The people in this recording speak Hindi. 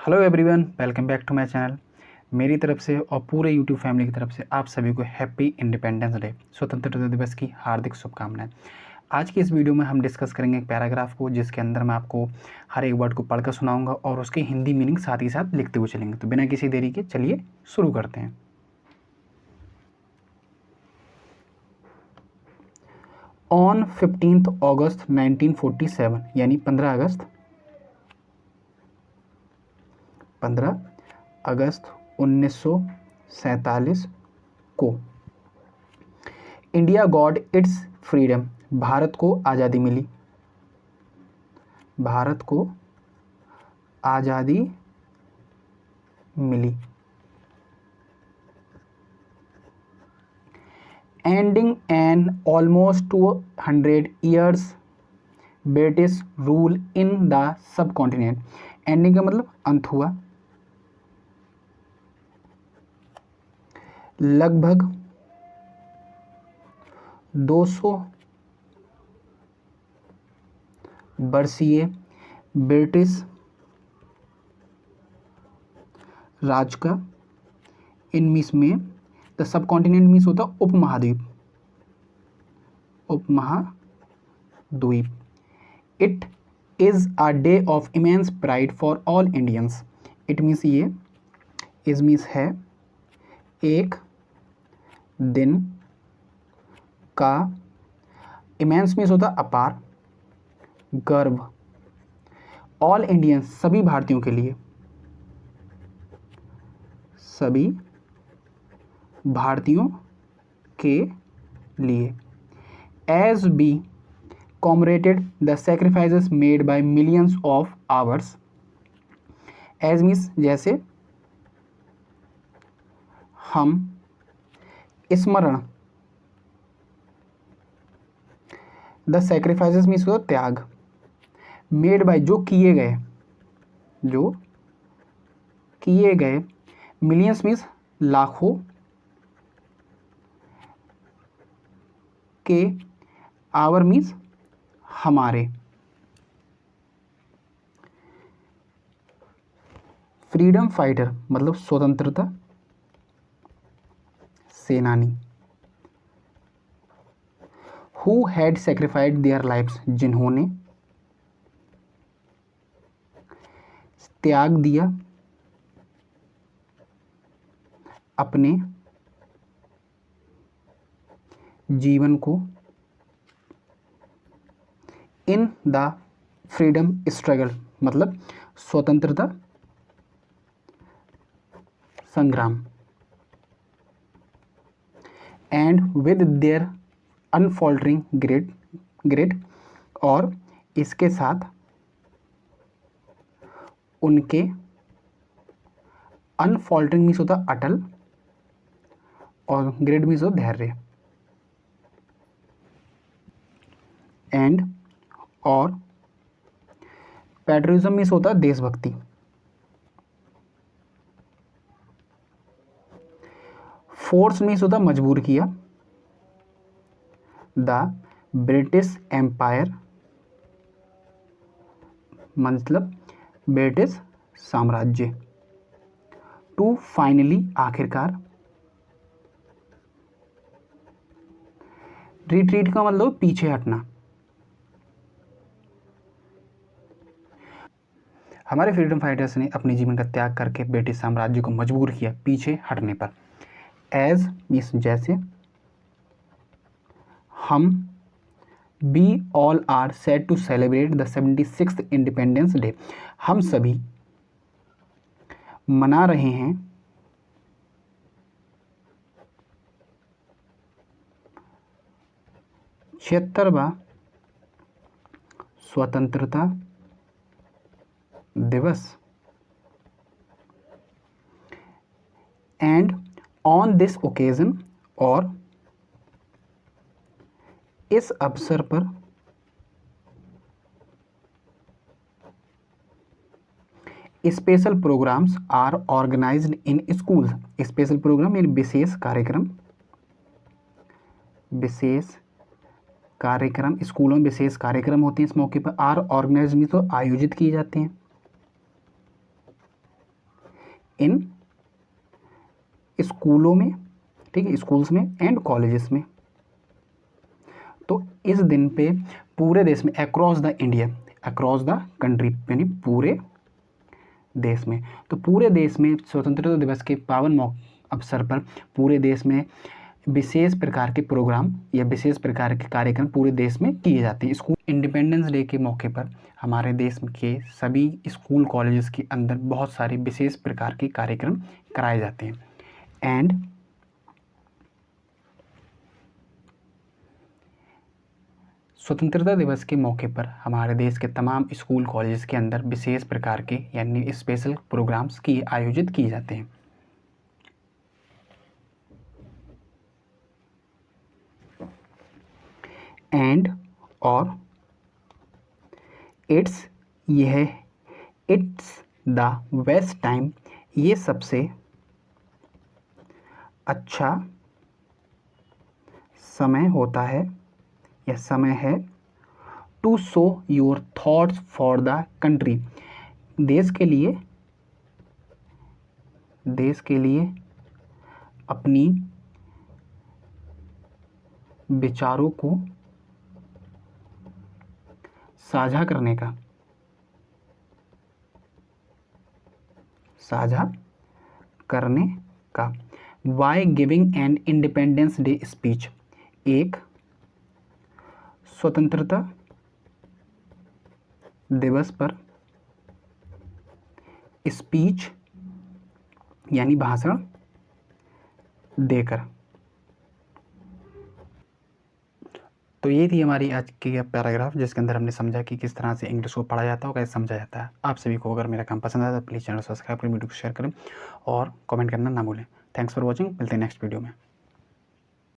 Hello everyone, welcome back to my channel. मेरी तरफ से और पूरे यूट्यूब फैमिली की तरफ से आप सभी को हैप्पी इंडिपेंडेंस डे, स्वतंत्रता दिवस की हार्दिक शुभकामनाएं। आज की इस वीडियो में हम डिस्कस करेंगे एक पैराग्राफ को, जिसके अंदर मैं आपको हर एक वर्ड को पढ़कर सुनाऊंगा और उसके हिंदी मीनिंग साथ ही साथ लिखते हुए चलेंगे। तो बिना किसी देरी के चलिए शुरू करते हैं। ऑन 15 अगस्त 1947 यानी 15 अगस्त 1947 को India got its freedom, Bharat को आज़ादी मिली। भारत को आज़ादी मिली। Ending an almost 200 years British rule in the subcontinent. Ending का मतलब अंत हुआ। लगभग 200 वर्षीय ब्रिटिश राज का इन मीस में, द सब कॉन्टिनेंट मीन्स होता उपमहाद्वीप। उपमहाद्वीप। It is a day of immense pride for all Indians. It means ये, इज मीन्स है, एक दिन का, इमेंस मीन्स होता अपार, गर्व, ऑल इंडियंस सभी भारतीयों के लिए, सभी भारतीयों के लिए। As we commemorated the sacrifices made by millions of hours। as means जैसे, हम स्मरण, the sacrifices means होता त्याग, made by जो किए गए, millions means लाखों के, आवर मीन्स हमारे। फ्रीडम फाइटर मतलब स्वतंत्रता सेनानी। हु हैड सेक्रीफाइड देयर लाइव्स, जिन्होंने त्याग दिया अपने जीवन को, इन द फ्रीडम स्ट्रगल मतलब स्वतंत्रता संग्राम। And with their unfaltering great और इसके साथ उनके, अनफॉल्टरिंग मीन्स होता अटल और ग्रेट मीन्स होता धैर्य। एंड और पैट्रियटिज्म मीन्स होता है देशभक्ति। फोर्स मीन्स होता मजबूर किया। द ब्रिटिश एम्पायर मतलब ब्रिटिश साम्राज्य। टू फाइनली आखिरकार। रिट्रीट का मतलब पीछे हटना। हमारे फ्रीडम फाइटर्स ने अपने जीवन का त्याग करके ब्रिटिश साम्राज्य को मजबूर किया पीछे हटने पर। एज मीन्स जैसे, हम, we all are set to celebrate the 76th independence day, हम सभी मना रहे हैं 76वां स्वतंत्रता दिवस। एंड ऑन दिस ओकेजन और इस अवसर पर, special programs are organized in school. Special program यानी विशेष कार्यक्रम स्कूलों में विशेष कार्यक्रम होते हैं इस मौके पर। आर ऑर्गेनाइज में तो आयोजित किए जाते हैं। इन स्कूलों में, ठीक है, स्कूल्स में एंड कॉलेजेस में। तो इस दिन पे पूरे देश में across the India, across the country यानी पूरे देश में, तो पूरे देश में स्वतंत्रता दिवस के पावन अवसर पर पूरे देश में विशेष प्रकार के प्रोग्राम या विशेष प्रकार के कार्यक्रम पूरे देश में किए जाते हैं। स्कूल इंडिपेंडेंस डे के मौके पर हमारे देश के सभी स्कूल कॉलेजेस के अंदर बहुत सारे विशेष प्रकार के कार्यक्रम कराए जाते हैं। एंड स्वतंत्रता दिवस के मौके पर हमारे देश के तमाम स्कूल कॉलेजेस के अंदर विशेष प्रकार के यानी स्पेशल प्रोग्राम्स की आयोजित किए जाते हैं। एंड और इट्स द बेस्ट टाइम, ये सबसे अच्छा समय होता है या समय है to show your thoughts for the country, देश के लिए अपनी विचारों को साझा करने का by giving an independence day speech, एक स्वतंत्रता दिवस पर स्पीच यानी भाषण देकर। तो ये थी हमारी आज की पैराग्राफ, जिसके अंदर हमने समझा कि किस तरह से इंग्लिश को पढ़ा जाता है और कैसे समझा जाता है। आप सभी को अगर मेरा काम पसंद आया तो प्लीज़ चैनल सब्सक्राइब करें, वीडियो को शेयर करें और कमेंट करना ना भूलें। थैंक्स फॉर वॉचिंग, मिलते हैं नेक्स्ट वीडियो में।